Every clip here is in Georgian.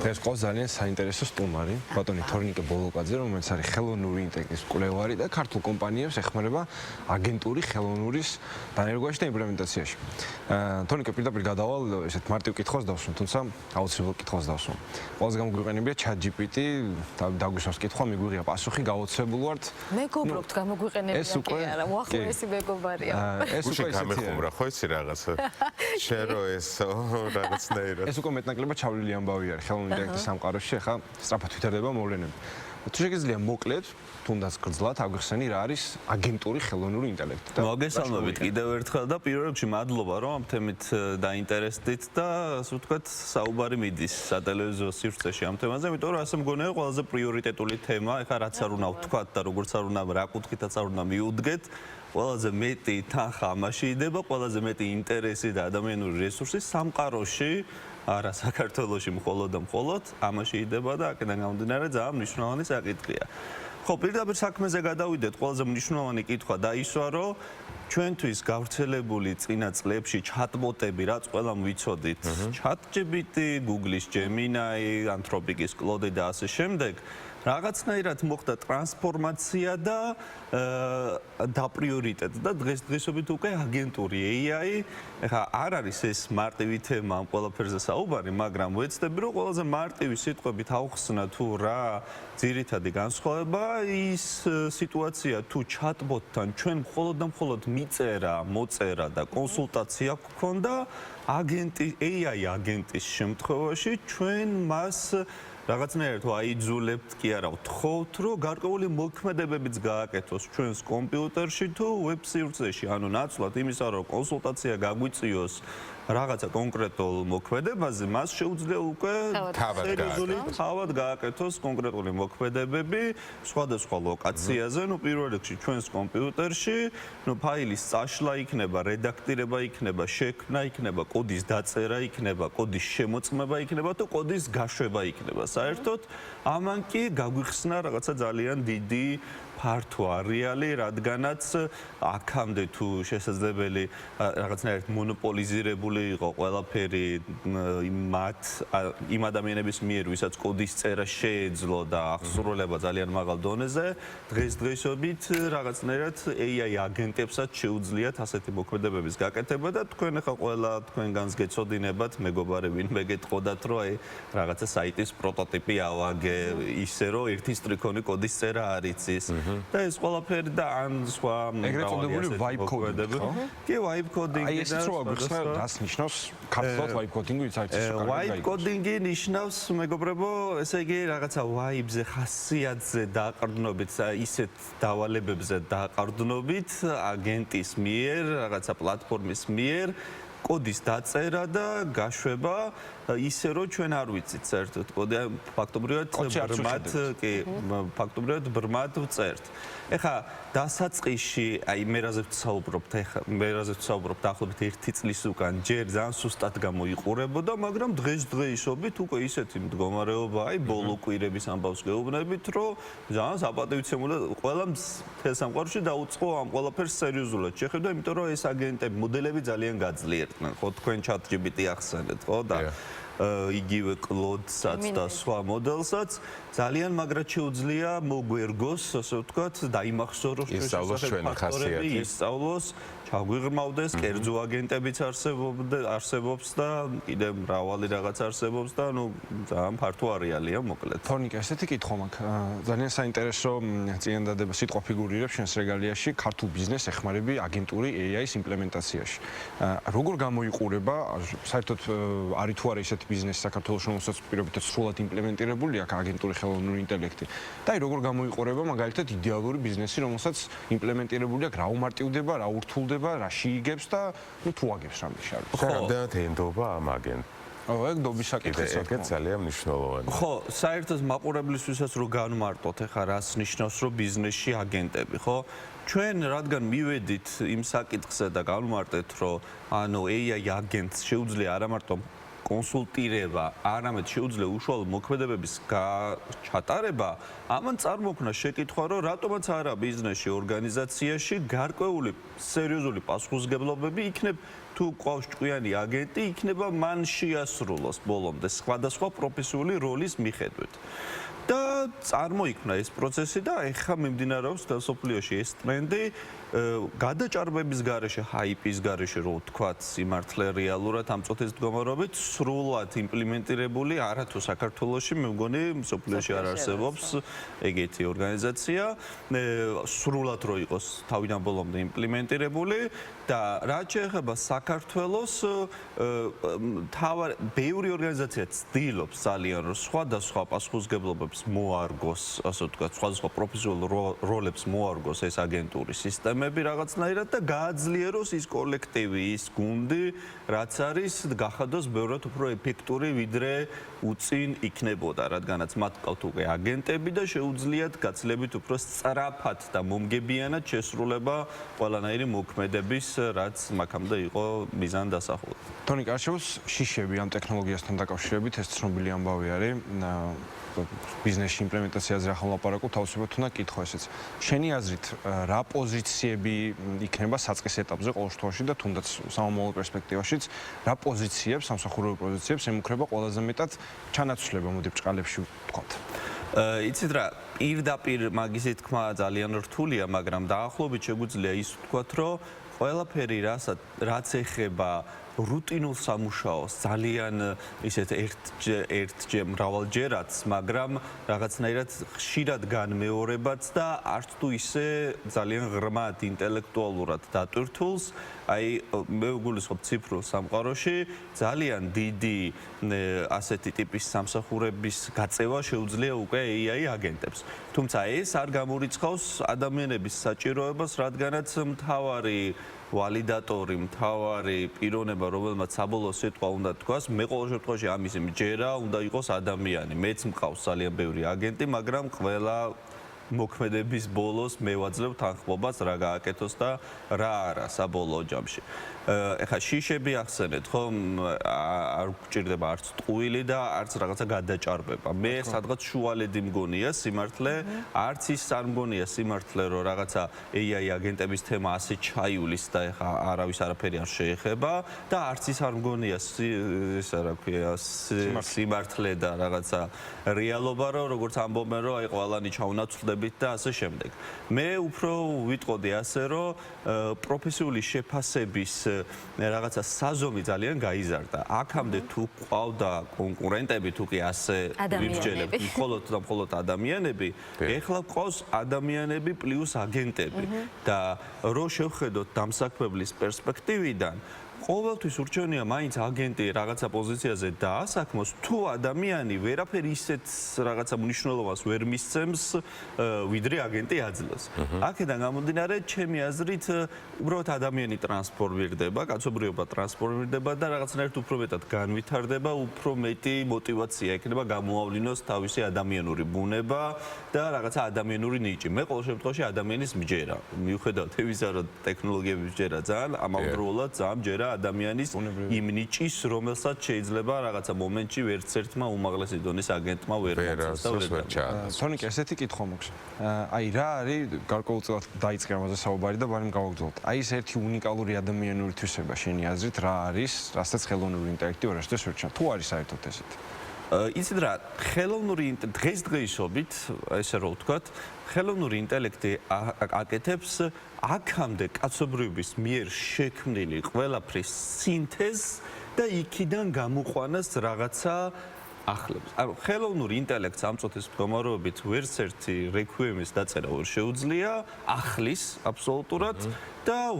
ეს ყო ძალიან საინტერესო სტუმარი, ბატონი თორნიკე ბოლოკაძე, რომელიც არის ხელოვნური ინტელექტის მკვლევარი და ქართულ კომპანიებს ეხმარება აგენტური ხელოვნურის დანერგვაში და იმპლემენტაციაში. თორნიკე პირდაპირ გადავალ ესეთ მარტივ კითხვას დავსვამ, თუმცა აუცილებელ კითხვას დავსვამ. ყველაზე გამოგვიყენებია ChatGPT, დაგვისვამს კითხვა, მიგვიღია პასუხი, გაოცებული ვართ. მეგობრობთ გამოგვიყენებია კი არა, უახლოესი მეგობარია. ეს უკვე გამეხუმრა ხო იცი რაღაცა. შერო ესო რაღაცნაირად. ეს უკვე მეტნაკლებად ჩავლილი ამბავი არის ხელოვნური ინტელექტის სამყაროში, ახლა სწრაფად ვითარდება მოვლენები. თუ შეგიძლია მოკლედ, თუნდაც გრძლად აგვიხსენი რა არის აგენტური ხელოვნური ინტელექტი. მოგესალმებით კიდევ ერთხელ და პირველ რიგში მადლობა რომ ამ თემით დაინტერესდით და ასე ვთქვათ საუბარი მიდის სატელევიზიო სივრცეში ამ თემაზე, იმიტომ რომ ასე მგონია ყველაზე პრიორიტეტული თემა, ეხლა რაც არ უნდა ვთქვათ და როგორც არ უნდა რა კუთხითაც არ უნდა მიუდგეთ, ყველაზე მეტი თანხა ამაში იდება, ყველაზე მეტი ინტერესი და ადამიანური რესურსი სამყაროში არა საქართველოში მხოლოდ და მხოლოდ ამაში იდება და აქედან გამომდინარე ძალიან მნიშვნელოვანი საკითხია. ხო, პირდაპირ საქმეზე გადავიდეთ, ყველაზე მნიშვნელოვანი კითხვა დაისვა, რომ ჩვენთვის გავრცელებული წინა წლებში ჩატბოტები, რაც ყველამ ვიცოდით, ChatGPT, Google-ის Gemini, Anthropic-ის Claude და ასე შემდეგ, რაღაცნაირად მოხდა ტრანსფორმაცია და დაპრიორიტეტდა დღესდღეობით უკვე აგენტური AI. ეხლა არ არის ეს მარტივი თემა ამ ყველაფერზე საუბარი, მაგრამ ვეცდები რომ ყველაზე მარტივი სიტყვებით ავხსნა თუ რა ძირითადი განსხვავება ის სიტუაცია თუ chatbot-თან ჩვენ მხოლოდ და მხოლოდ მიწერა, მოწერა და კონსულტაცია გქონდა აგენტი AI აგენტის შემთხვევაში ჩვენ მას რაღაცნაირად აიძულებთ კი არა ვთხოვთ რომ გარკვეული მოქმედებებიც გააკეთოს ჩვენს კომპიუტერში თუ ვებ-სივრცეში ანუ ნაცვლად იმისა რომ კონსულტაცია გაგვიწიოს რაღაცა კონკრეტულ მოქმედებაზე მას შეუძლია უკვე თავად გააკეთოს კონკრეტული მოქმედებები სხვადასხვა ლოკაციაზე ნუ პირველ რიგში ჩვენს კომპიუტერში ნუ ფაილის წაშლა იქნება რედაქტირება იქნება შექმნა იქნება კოდის დაწერა იქნება კოდის შემოწმება იქნება თუ კოდის გაშვება იქნება საერთოდ ამან კი გაგვიხსნა რაღაცა ძალიან დიდი ფართო არეალი, რადგანაც აქამდე თუ შესაძლებელი რაღაცნაირად მონოპოლიზირებული იყო ყველაფერი იმ ადამიანების მიერ, ვისაც კოდის წერა შეეძლო და აღსრულება ძალიან მაღალ დონეზე, დღესდღეობით რაღაცნაირად AI აგენტებსაც შეუძლიათ ასეთი მოქმედებების გაკეთება და თქვენ ახლა ყველა თქვენგანს გეცოდინებათ, მეგობარი ვინმე გეტყოდათ, რომ აი რაღაცა საიტის პროტოტიპი ავაგე, ისე რომ ერთი სტრიქონი კოდის წერა არ იცის. და ეს ყველაფერი და ან სხვა ეგრეთ წოდებული vibe coding ხო? კი, vibe coding-ი და ეს რო აღხსნა, რას ნიშნავს ქართულად vibe coding-ი, ვიც არის ეს vibe coding-ი ნიშნავს, მეგობრებო, ესე იგი რაღაცა vibe-ზე, ხასიათზე დაყრდნობით, ისეთ დავალებებზე დაყრდნობით აგენტის მიერ, რაღაცა პლატფორმის მიერ კოდის დაწერა და გაშვება ისე რომ ჩვენ არ ვიცით საერთოდ კოდი ფაქტობრივად ბრმად ვწერთ. ეხლა დასაწყისში აი მე რაზე ვსაუბრობ დაახლოებით 1 წლის უკან ჯერ ძალიან სუსტად გამოიყურებოდა, მაგრამ დღესდღეობით უკვე ისეთი მდგომარეობა აი ბოლო კვირების ამბავს გეუბნებით, რომ ძალიან საპატივცემულო ყველამ თელ სამყაროში დაუწყო ამ ყველაფერს სერიოზულად შეხედა, იმიტომ რომ ეს აგენტები მოდელები ძალიან გაძლიერდნენ, ხო თქვენ ChatGPT ახსენეთ, ხო და იგივე Claude-საც და სხვა მოდელსაც ძალიან მაგრად შეუძლია მოგვერგოს, ასე ვთქვათ, დაიმახსოვროს ჩვენი ხასიათი, ისწავლოს, ჩაგვიღრმავდეს, კერძო აგენტებიც არსებობს და კიდევ მრავალი რაღაც არსებობს და ნუ ძალიან ფართო არეალია მოკლედ. თორნიკე, ესეთი კითხვა მაქვს. ძალიან საინტერესო წინადადება სიტყვა ფიგურირებს ჩვენს რეგალიაში ქართულ ბიზნეს ეხმარები აგენტური AI-ის იმპლემენტაციაში. როგორ გამოიყურება, საერთოდ არის თუ არა ისეთი ბიზნესი საქართველოს, რომელსაც პირობითად სრულად იმპლემენტირებული აქვს აგენტური ხელოვნური ინტელექტი. და აი როგორ გამოიყურება მაგალითად იდეალური ბიზნესი, რომელსაც იმპლემენტირებული აქვს, რა უმარტივდება, რა ურთულდება, რა შეიგებს და ნუ თუ აგებს რამე შარს. რამდენად ენდობა ამ აგენტს? ეგ დობის საკითხია. ეგ ძალიან მნიშვნელოვანია. ხო, საერთოდ მაყურებლისთვისაც რო განმარტოთ, ეხლა რას ნიშნავს რომ ბიზნესში აგენტები, ხო? ჩვენ რადგან მივედით იმ საკითხზე და განმარტეთ, რომ ანუ AI აგენტს შეუძლია არა მარტო კონსულტირება, არამედ შეუძლია უშუალო მოქმედებების ჩატარება, ამან წარმოქმნა შეკითხვა, რომ რატომაც არა ბიზნესში, ორგანიზაციაში გარკვეული სერიოზული პასუხისმგებლობები იქნებ თუ ყავს ჭკვიანი აგენტი, იქნება მან შეასრულოს ბოლომდე სხვადასხვა პროფესიული როლის მიხედვით. და წარმოიქმნა ეს პროცესი და ეხლა მიმდინარეობს სოფლიოში ეს ტრენდი გადაჭარბების გარეშე, ჰაიპის გარეშე, რო ვთქვათ, სიმართლე რეალურად ამ წუთის მდგომარეობით სრულად იმპლემენტირებული არათუ საქართველოში, მე მგონი სოფლიოში არ არსებობს ეგეთი ორგანიზაცია, სრულად რო იყოს თავიდან ბოლომდე იმპლემენტირებული და რაც შეეხება საქართველოს, ბევრი ორგანიზაცია ცდილობს ძალიან რომ სხვადასხვა პასუხისმგებლობებს მოარგოს, ასე ვთქვათ, სხვადასხვა პროფესიულ როლებს მოარგოს ეს აგენტური სისტემები რაღაცნაირად და გააძლიეროს ის კოლექტივი, ის გუნდი, რაც არის გახადოს ბევრად უფრო ეფექტური, ვიდრე უწინ იქნებოდა, რადგანაც მათ ყავთ უკვე აგენტები და შეუძლიათ გაცილებით უფრო სწრაფად და მომგებიანად შესრულება ყველანაირი მოქმედების, რაც მაქამდე იყო მიზანდასახული. თონი კარჩევს შიშები ამ ტექნოლოგიასთან დაკავშირებით ეს ცნობილი ამბავი არის. ბიზნესში იმპლემენტაციაზე ახალ ლაპარაკობთ, თავისუფლად უნდა კითხო ესეც. შენი აზრით, რა პოზიციები იქნება საწყის ეტაპზე ყოველ შემთხვევაში და თუნდაც სამომავლო პერსპექტივაშიც, რა პოზიციებს, სამსახურებრივ პოზიციებს ემუქრება ყველაზე მეტად ჩანაცვლება, მოდი ბრჭყალებში ვთქვათ. იცით რა, პირდაპირ მაგისი თქმა ძალიან რთულია, მაგრამ დაახლოებით შეგვიძლია ის ვთქვათ, რომ ყველაფერი რაც ეხება რუტინულ სამუშაოს ძალიან ისეთ ერთჯერ მრავალჯერაც, მაგრამ რაღაცნაირად ხშირად განმეორებაც და არც თუ ისე ძალიან ღრმად ინტელექტუალურად დატვირთულს, აი მე ვგულისხმობ ციფრულ სამყაროში ძალიან დიდი ასეთი ტიპის სამსახურების გაწევა შეუძლია უკვე AI აგენტებს. თუმცა ეს არ გამორიცხავს ადამიანების საჭიროებას, რადგანაც მთავარი ვალიდატორი, მთავარი პიროვნება, რომელმაც საბოლოო სიტყვა უნდა თქვას, მე ყოველ შემთხვევაში ამის მჯერა უნდა იყოს ადამიანი. მეც მყავს ძალიან ბევრი აგენტი, მაგრამ ყველა მოქმედების ბოლოს მე ვაძლევ თანხმობას რა გააკეთოს და რა არა საბოლოო ჯამში. ეხლა შიშები ახსენეთ, ხო? არ გვჭირდება არც ტყუილი და არც რაღაცა გადაჭარბება. მე სადღაც შუალედი მგონია სიმართლე, არც ის არ მგონია სიმართლე, რომ რაღაცა AI აგენტების თემა ასე ჩაივლის და ეხლა არავის არაფერი არ შეეხება და არც ის არ მგონია ისა რა ქვია სიმართლე და რაღაცა რეალობა, რომ როგორც ამბობენ, რომ აი ყველანი ჩაუნაცვლდებით და ასე შემდეგ. მე უფრო ვიტყოდი ასე, რომ პროფესიული შეფასების რაღაცა საზომი ძალიან გაიზარდა. აქამდე თუ ყავდა კონკურენტები, თუ კი ასე ვიმსჯელებთ, მხოლოდ და მხოლოდ ადამიანები, ეხლა ყავს ადამიანები პლუს აგენტები და რო შევხედოთ დამსაქმებლის პერსპექტივიდან, ყოველთვის ურჩევნია მაინც აგენტი რაღაცა პოზიციაზე დაასაქმოს, თუ ადამიანი ვერაფერი ისეთ რაღაცა მნიშვნელობას ვერ მისცემს, ვიდრე აგენტი აძლევს. აქედან გამომდინარე, ჩემი აზრით, უბრალოდ ადამიანი ტრანსფორმირდება, კაცობრიობა ტრანსფორმირდება და რაღაცნაირად უფრო მეტად განვითარდება, უფრო მეტი мотиваცია ექნება გამოავლინოს თავისი ადამიანური ბუნება და რაღაცა ადამიანური ნიჭი. მე ყოველ შემთხვევაში ადამიანის მჯერა. მიუხედავად იმისა, რომ ტექნოლოგიების მჯერა ძალიან ამავდროულად ძალიან მჯერა ადამიანის იმ ნიჭის, რომელსაც შეიძლება რაღაცა მომენტში ვერც ერთმა უმაღლესი დონის აგენტმა ვერ მოწეს და ვერ ჩაანაცვლოს. თონიკ, ესეთი კითხვა მაქვს. აი რა არის გარკვეულწილად დაიწყე ამაზე საუბარი და ბარი გავაგრძელოთ. აი ეს ერთი უნიკალური ადამიანური თვისება შენი აზრით რა არის, რასაც ხელოვნური ინტელექტი ორაშდეს ვერჩა. თუ არის საერთოდ ესეთი? იცით რა, ხელოვნური დღესდღეობით, ესე რომ ვთქვათ, ხელოვნური ინტელექტი აკეთებს აქამდე კაცობრიობის მიერ შექმნილი ყველაფრის სინთეზს და იქიდან გამოყვანას რაღაცა ახლებს. ანუ ხელოვნური ინტელექტს ამ წუთის მდგომარეობით ვერც ერთი რეკვიემის დაწერა ვერ შეუძლია, ახლის აბსოლუტურად და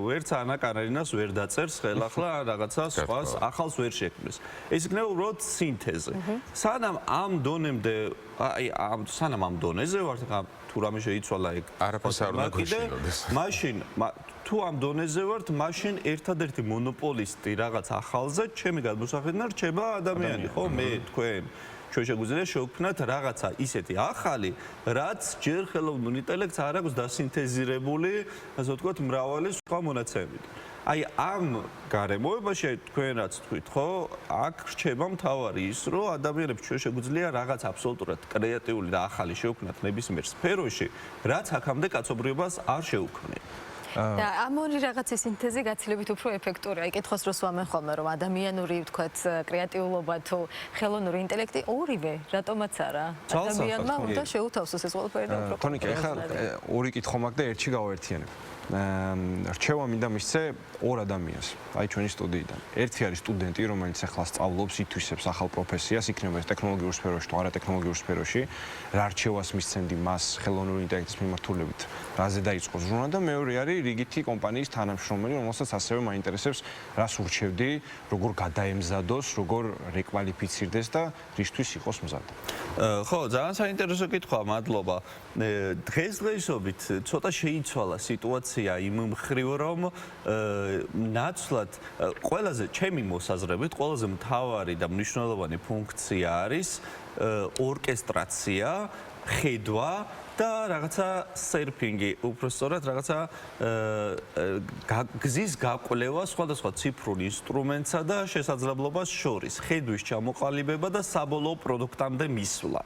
ვერც ანა კარენინას ვერ დაწერს ხელახლა რაღაცა სხვას ახალს ვერ შექმნის. ეს იქნება უბრალოდ სინთეზი. სანამ ამ დონეზე ვართ, თუ რამე შეიცვალა ეგ არაფერს არ უნდა გვეშინოდეს. მაშინ თუ ამ დონეზე ვართ, მაშინ ერთადერთი მონოპოლისტი რაღაც ახალზე ჩემი გადმოსახედიდან რჩება ადამიანი, ხო? მე თქვენ ჩვენ შეგვიძლია შევქმნათ რაღაცა ისეთი ახალი, რაც ჯერ ხელოვნურ ინტელექტს არ აქვს დასინთეზირებული, ასე ვთქვათ, მრავალი სხვა მონაცემებით. აი ამ გარემოებაში თქვენ რაც თქვით, ხო, აქ რჩება მთავარი ის, რომ ადამიანებს შეგვიძლია რაღაც აბსოლუტურად კრეატიული და ახალი შევქმნათ ნებისმიერ სფეროში, რაც აქამდე კაცობრიობას არ შეუქმნია. და ამ ორი რაღაცის სინთეზი გაცილებით უფრო ეფექტურია. აი კითხოს დროს ვამენ ხოლმე რომ ადამიანური ვთქვათ კრეატიულობა თუ ხელოვნური ინტელექტი ორივე რატომაც არა ადამიანმა უნდა შეუთავსოს ეს ყველაფერი და უფრო თონიკე ეხლა ორი კითხვა მაქვს და ერთში გავაერთიანებ. რჩევა მინდა მისცე ორ ადამიანს, აი ჩვენი სტუდიიდან. ერთი არის სტუდენტი, რომელიც ახლა სწავლობს, ითვისებს ახალ პროფესიას, იქნება ეს ტექნოლოგიურ სფეროში თუ არა ტექნოლოგიურ სფეროში, რა რჩევას მისცენდი მას ხელოვნური ინტელექტის მიმართულებით, რაზე დაიწყო ზრუნა და მეორე არის რიგითი კომპანიის თანამშრომელი, რომელსაც ასევე მაინტერესებს, რას ურჩევდი, როგორ გადაემზადოს, როგორ რეკვალიფიცირდეს და რისთვის იყოს მზად. ხო, ძალიან საინტერესო კითხვაა, მადლობა. დღესდღეობით ცოტა შეიცვალა სიტუაცია იმ მხრივ, რომ ნაცვლად ყველაზე ჩემი მოსაზრებით ყველაზე მთავარი და მნიშვნელოვანი ფუნქცია არის ორკესტრაცია, ხედვა და რაღაცა სერფინგი, უბრალოდ რაღაცა გზის გაკვლევა სხვადასხვა ციფრულ ინსტრუმენტსა და შესაძლებლობას შორის, ხედვის ჩამოყალიბება და საბოლოო პროდუქტამდე მისვლა,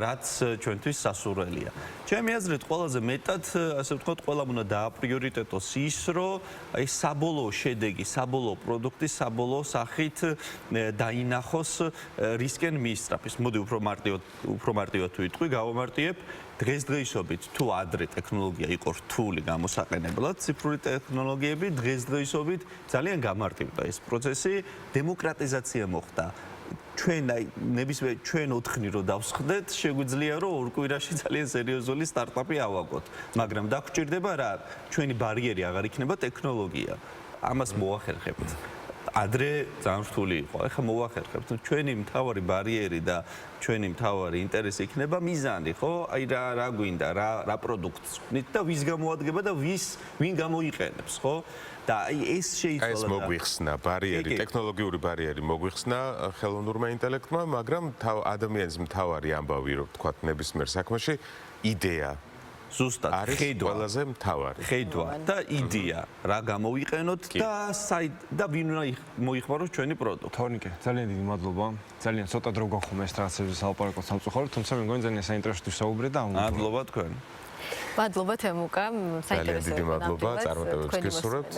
რაც ჩვენთვის სასურველია. ჩემი აზრით, ყველაზე მეტად, ასე ვთქვათ, ყველამ უნდა დააპრიორიტეტოს ის, რომ აი საბოლოო შედეგი, საბოლოო პროდუქტი, საბოლოო სახით დაინახოს რისკენ მიისწრაფის. მოდი უფრო მარტივად თუ ვიტყვი, გავამარტიებ. დღესდღეობით თუ ადრე ტექნოლოგია იყო რთული გამოსაყენებლად, ციფრული ტექნოლოგიები დღესდღეობით ძალიან გამარტივდა ეს პროცესი, დემოკრატიზაცია მოხდა. ჩვენ აი ნებისმიერ ჩვენ 4 რო დავსხდეთ, შეგვიძლია რომ ორ კვირაში ძალიან სერიოზული სტარტაპი ავაგოთ, მაგრამ დაგვჭირდება რა, ჩვენი ბარიერი აღარ იქნება ტექნოლოგია. ამას მოახერხებთ. ადრე ძალიან რთული იყო. ეხლა მოახერხებთ. ჩვენი მთავარი ბარიერი და ჩვენი მთავარი ინტერესი იქნება მიზანი, ხო? აი რა გვინდა, რა პროდუქტს ვქნით და ვის გამოადგება და ვინ გამოიყენებს, ხო? და აი ეს შეიცვალა. ეს მოგვიხსნა ბარიერი, ტექნოლოგიური ბარიერი მოგვიხსნა ხელოვნურმა ინტელექტმა, მაგრამ ადამიანის მთავარი ამბავი, რო ვთქვათ, ნებისმიერ საქმეში იდეა ზუსტად ხედვა ყველაზე მთავარი. ხედვა და იდეა, რა გამოვიყენოთ და ვინ უნდა მოიხმაროს ჩვენი პროდუქტი. თორნიკე, ძალიან დიდი მადლობა. ძალიან ცოტა დრო გვახომ ეს რაღაცებზე სალაპარაკოთ სამწუხაროდ, თუმცა მე მგონი ძალიან საინტერესო ვისაუბრეთ და მადლობა თქვენ. მადლობა თემუკა, საინტერესო ძალიან დიდი მადლობა, წარმატებებს გესურვებთ.